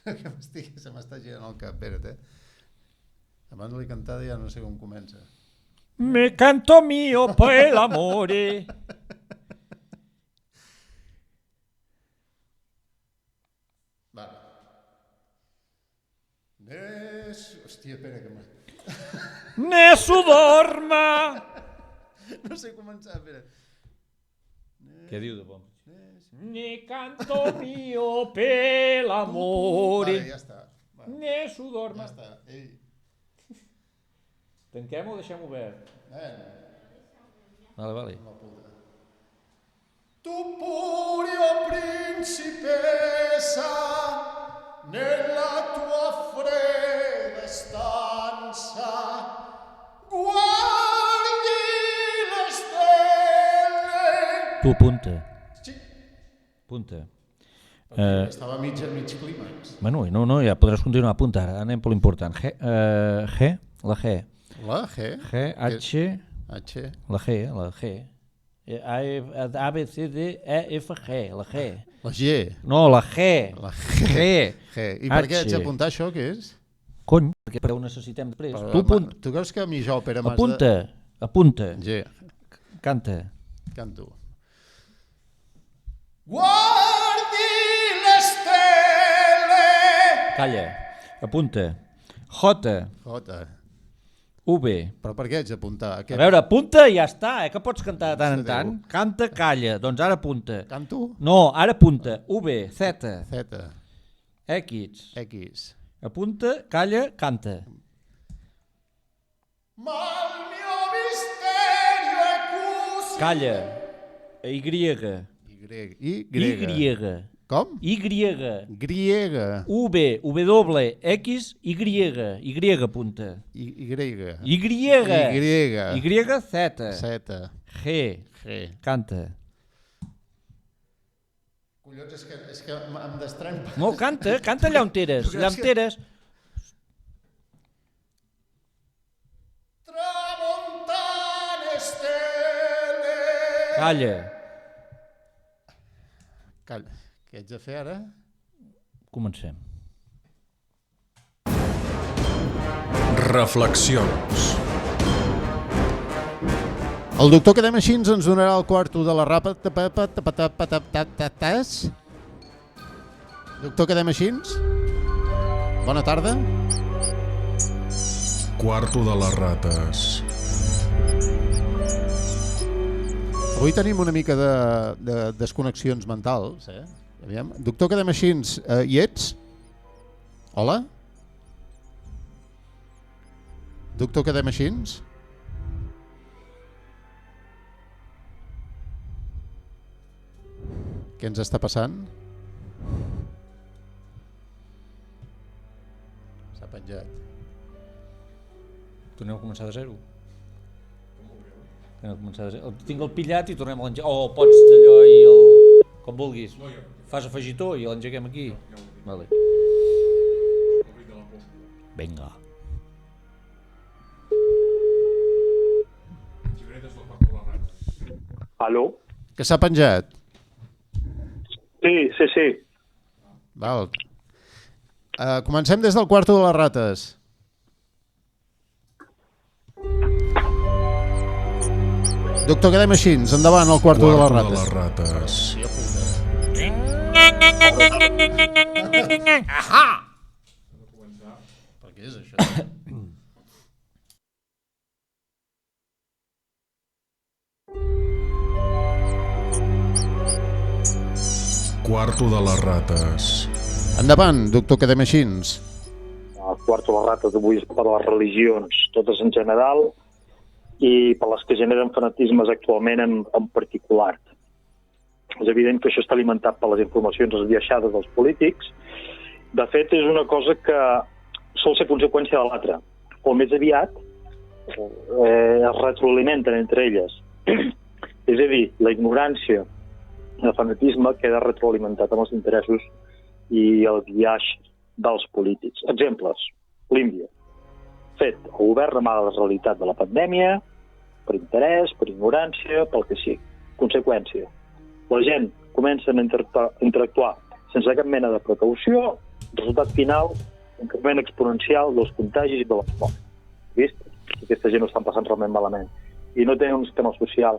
Se m'està girant el cap, espera't, Abans de la cantada ja no sé com comença. Me canto mio per l'amore. Vale. Hòstia, espera que Nesu dorma. No sé començar, espera. Què diu de bon? Ne canto mio per l'amore. Vale, ja està. Nesu dorma. Ja està. Ei. Tanquem o deixem obert? Vale. Tu pure, o principessa, nella tua fredda stanza, guardi le stelle. Tu apunta. Sí. Apunta. Estava mig clímax. Bueno, no, ja podràs continuar. Apunta, ara anem per l'important. G, la G. La G? G, H, H. la G. A, B, C, D, E, F, G, la G. La G. No, la G. La G. G. I per què haig d'apuntar això, què és? Cony, perquè per ho necessitem després. Però, Tu apunta. Tu creus que a mi ja opera més Apunta. G. Canta. Canto. Guardi le stelle. Calla. Apunta. J, J. V. Però per què haig d'apuntar? A veure, apunta i ja està, que pots cantar de tant en tant. Canta, calla, doncs ara apunta. Canto? No, ara apunta. V, Z, Z. X. X. Apunta, calla, canta. Ma il mio misterio è così. Calla. Y. Y. Com? Y. Griega. V, W, X, Y. Y apunta. Y. Y, Z. Z. G. G. Canta. Collons, és que em destrempa. No, canta allà on eres. Allà on eres. Tramontane stelle. Calla. Calla. Què haig de fer ara? Comencem. Reflexions. El doctor Cademachins ens donarà el quarto de la rapa. Doctor Cademachins? Bona tarda. Quarto de les rates. Avui tenim una mica de desconnexions mentals, Aviam. Doctor Cademachins, hi ets? Hola? Doctor Cademachins? Què ens està passant? S'ha penjat. Tornem a començar de zero. Tinc el pillat i tornem a l'engegar. O pots d'allò i el... com vulguis. Fas afegitó i l'engeguem aquí. Vale. Vinga. Aló? Que s'ha penjat? Sí. Val. Comencem des del quarto de les rates. Doctor Cademachins, endavant al quarto de les rates. rates. Per què és això? Quarto de les rates. Endavant, doctor Cademachins. El quarto de les rates d'avui és per les religions, totes en general, i per les que generen fanatismes actualment en particular. És evident que això està alimentat per les informacions esbiaixades dels polítics. De fet, és una cosa que sol ser conseqüència de l'altra, o més aviat es retroalimenten entre elles. És a dir, la ignorància i el fanatisme queda retroalimentat amb els interessos i el biaix dels polítics. Exemples, l'Índia. Fet, el govern amaga la realitat de la pandèmia per interès, per ignorància, pel que sigui. Conseqüència, la gent comença a interactuar sense cap mena de precaució Resultat final, increment exponencial dels contagis i de les morts. Vist? Aquesta gent ho estan passant realment malament. I no tenen un sistema social,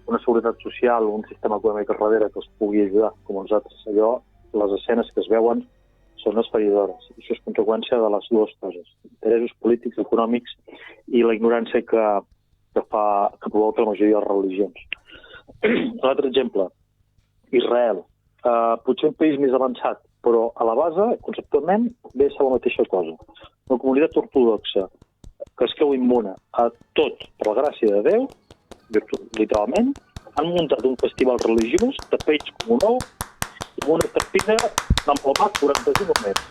una seguretat social, un sistema econòmic al darrere que els pugui ajudar, com nosaltres. Allò, les escenes que es veuen són esfereïdores. Això és conseqüència de les dues coses. Interessos polítics, econòmics i la ignorància que provoca la majoria de les religions. Un altre exemple, Israel. Potser un país més avançat, però a la base, conceptualment, ve a ser la mateixa cosa. Una comunitat ortodoxa que es creu immune a tot per la gràcia de Déu, literalment, han muntat un festival religiós de peix com un ou amb una tapina d'empalmat 45 metres.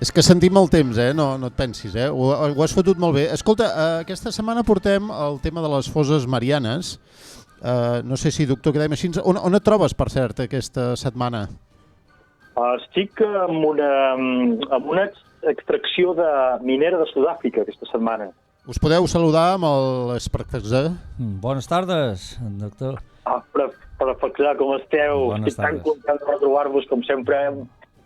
És que sentim el temps, no et pensis, ho has fotut molt bé. Escolta, aquesta setmana portem el tema de les fosses marianes. No sé si, doctor, quedem així. On et trobes, per cert, aquesta setmana? Estic amb una extracció de minera de Sud-àfrica aquesta setmana. Us podeu saludar amb l'Espartaxà? Bones tardes, doctor. Perfecte, com esteu? Bones Estic tan tardes. content de retrobar-vos, com sempre,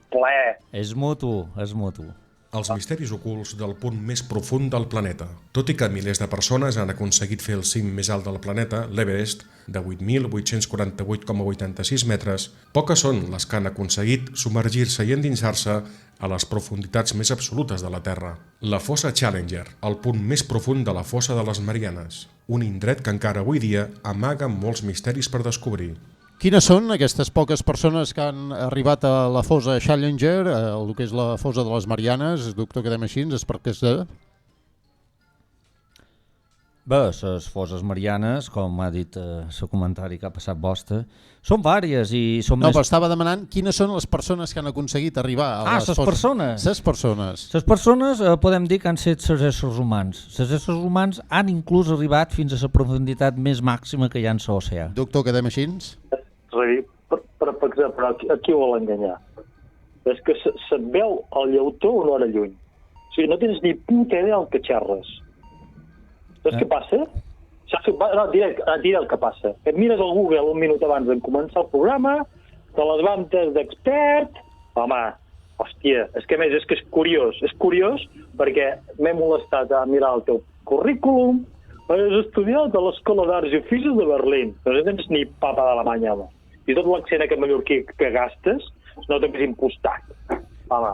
ple. És mutu, és mutu. Els misteris ocults del punt més profund del planeta. Tot i que milers de persones han aconseguit fer el cim més alt del planeta, l'Everest, de 8.848,86 metres, poques són les que han aconseguit submergir-se i endinsar-se a les profunditats més absolutes de la Terra. La fossa Challenger, el punt més profund de la fossa de les Marianes, un indret que encara avui dia amaga molts misteris per descobrir. Quines són aquestes poques persones que han arribat a la fossa Challenger, el que és la fossa de les Marianes, doctor, quedem així, Espartaxà? Bé, les fosses marianes, com ha dit el comentari que ha passat vostre, són vàries i són No, més... però estava demanant quines són les persones que han aconseguit arribar a les les fosses. persones. Les persones. Les persones podem dir que han set els éssers humans. Els éssers humans han inclús arribat fins a la profunditat més màxima que hi ha en l'oceà. Doctor, quedem així? És a dir, però aquí ho vol enganyar. És que se't veu el llautó una hora lluny. O sigui, no tens ni puta idea del que xerres. Saps què passa? No, diré el que passa. Et mires al Google un minut abans de començar el programa, te les vantes d'expert... Home, hòstia, és que a més és que és curiós perquè m'he molestat a mirar el teu currículum. Has estudiat a l'Escola d'Arts i Oficis de Berlín. No tens ni papa d'Alemanya, home. I tot l'accent aquest mallorquí que gastes es nota que és impostat. Home,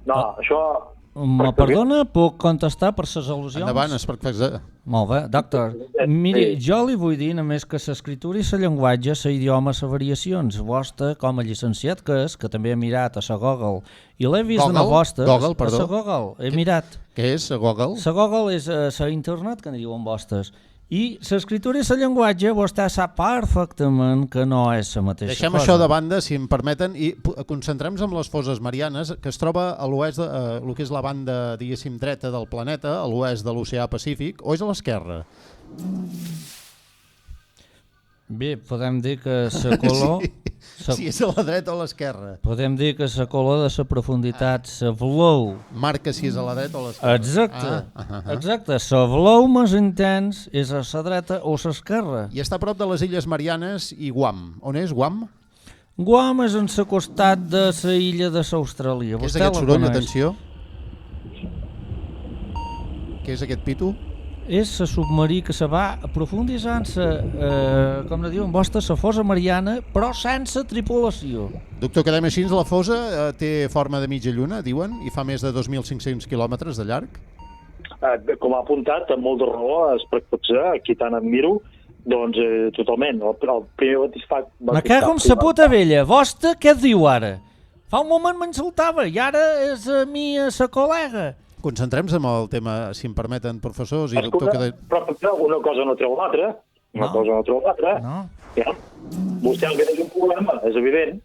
no, això... Me perdona, puc contestar per les al·lusions? Endavant, Espartaxà. Molt bé, doctor. Miri, jo li vull dir només que l'escriptura i el llenguatge, l'idioma, les variacions. Vostè, com a llicenciat que és, que també he mirat a la Google, i l'he vist de vostre... Google, perdó. A la Google, he mirat. Què és, Google? La Google és la internet, que en diuen vostès. I l'escriptura i el llenguatge, vostè sap perfectament que no és la mateixa Deixem cosa. això de banda, si em permeten, i concentrem-nos en les fosses marianes, que es troba a l'oest, el que és la banda, diguéssim, dreta del planeta, a l'oest de l'oceà Pacífic, o és a l'esquerra? Bé, podem dir que la color... Si és a la dreta o a l'esquerra. Podem dir que la color de la profunditat, la blau... Marca si és a la dreta o a l'esquerra. Exacte, exacte. La blau més intens és a la dreta o a l'esquerra. I està a prop de les Illes Marianes i Guam. On és Guam? Guam és en el costat de la illa de l'Austràlia. Què és aquest soroll? Atenció. Què és aquest pitu? És el submarí que se va aprofunditzant com diuen vostres, la fossa mariana, però sense tripulació. Doctor, quedem així, la fossa té forma de mitja lluna, diuen, i fa més de 2.500 quilòmetres de llarg. Com ha apuntat, amb molt de raó, Espartaxà, aquí tant admiro, doncs totalment. El primer batisfat... Me cago en sa puta vella. Vostè què et diu ara? Fa un moment m'insultava i ara és a mi sa col·lega. Concentrem-nos en el tema, si em permeten, professors i doctor... Però una cosa no treu l'altra. Una cosa no treu l'altra. No. Ja. Vostè el que és un problema, és evident.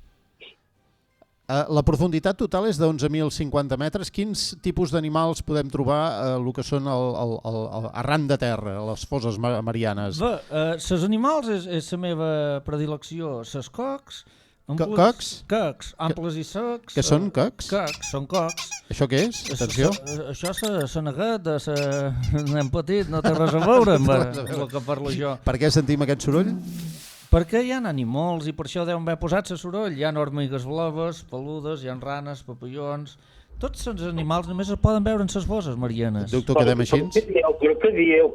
La profunditat total és de 11.050 metres. Quins tipus d'animals podem trobar el que són arran de terra, les fosses marianes? Bé, els animals és la meva predilecció. Les cocs, Cocs? Cocs, amples i secs. Què són cocs? Cocs, són cocs. Això què és? Atenció. Això és la neguet de la nen petit, no té res a veure amb el que parlo jo. Per què sentim aquest soroll? Perquè hi ha animals i per això deuen haver posat el soroll. Hi ha hormigues blaves, peludes, hi ha ranes, papillons... Tots els animals només es poden veure en les fosses marianes. Doctor, quedem així? Què dieu?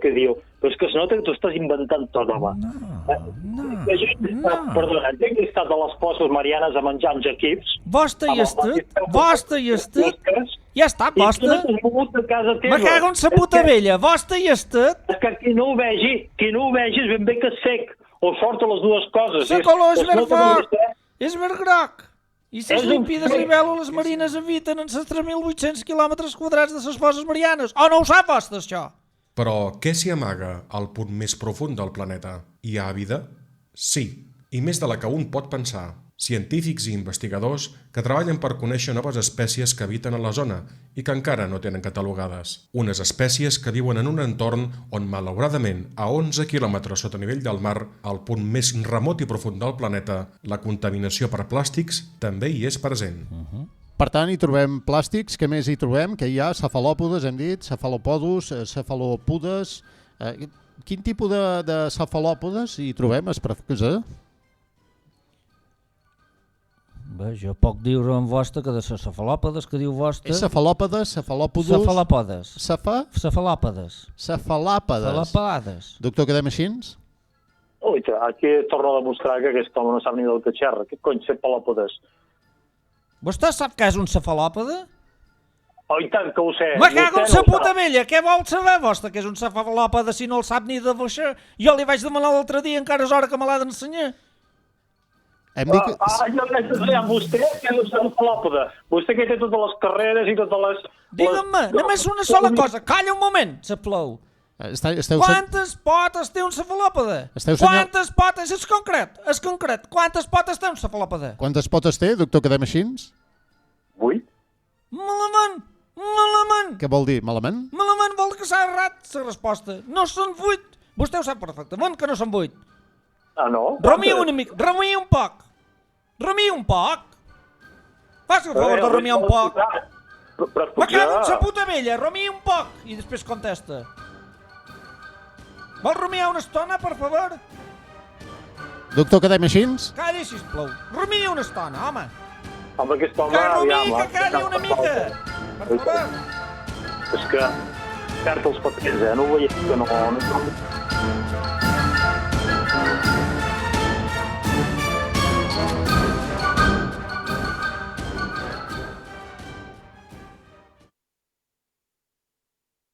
Però és que es nota que tu estàs inventant tot, home. Perdona, he estat a les fosses marianes a menjar uns equips. Vostè hi estat? Ja està, vostè? Me cago en sa puta vella, vostè hi estat? És que qui no ho vegi és ben bé que és sec. O sort a les dues coses. La color és verd fort, és verd groc. I les límpides libèl·lules marines habiten en els 3.800 quilòmetres quadrats de les fosses marianes. O no ho sap, vostè, això? Però què s'hi amaga al punt més profund del planeta? Hi ha vida? Sí, i més de la que un pot pensar. Científics i investigadors que treballen per conèixer noves espècies que habiten a la zona i que encara no tenen catalogades. Unes espècies que viuen en un entorn on, malauradament, a 11 quilòmetres sota nivell del mar, al punt més remot i profund del planeta, la contaminació per plàstics també hi és present. Per tant, hi trobem plàstics. Què més hi trobem? Que hi ha cefalòpodes, hem dit, cefalopodus, cefalopodes... Quin tipus de cefalòpodes hi trobem? Bé, jo puc dir-ho en vostre que de les cefalòpodes que diu vostre... És cefalòpodes, cefalòpodes... Cefalòpodes. Cefalòpodes. Cefalòpodes. Doctor, quedem així? Ui, aquí torno a demostrar que aquest home no sap ni del que xerra. Què cony cefalòpodes? Vostè sap què és un cefalòpode? Oh, i tant que ho sé. Me cago en sa puta vella! Què vol saber vostè que és un cefalòpode si no el sap ni de boixar? Jo li vaig demanar l'altre dia, encara és hora que me l'ha d'ensenyar. Hem dit que... Jo l'haig d'ensenyar a vostè que és un cefalòpode. Vostè que té totes les carreres i totes les... Digue'm-me, només una sola cosa. Calla un moment, s'aplou. Quantes potes té un cefalòpode? Quantes potes? És concret. Quantes potes té un cefalòpode? Quantes potes té, doctor, quedem així? 8. Malament. Què vol dir, malament? Malament vol dir que s'ha errat la resposta. No són 8. Vostè ho sap perfectament que no són 8. Ah, no? Rumia una mica, rumia un poc. Faci el favor de rumiar un poc. Me cago en sa puta vella, rumia un poc. I després contesta. Vol rumiar una estona, per favor? Doctor, quedem així? Calli, sisplau. Rumia una estona, home. Amb aquest home... Que rumia, que calli una mica. Per favor. És que perd els papers, no ho veiem que no...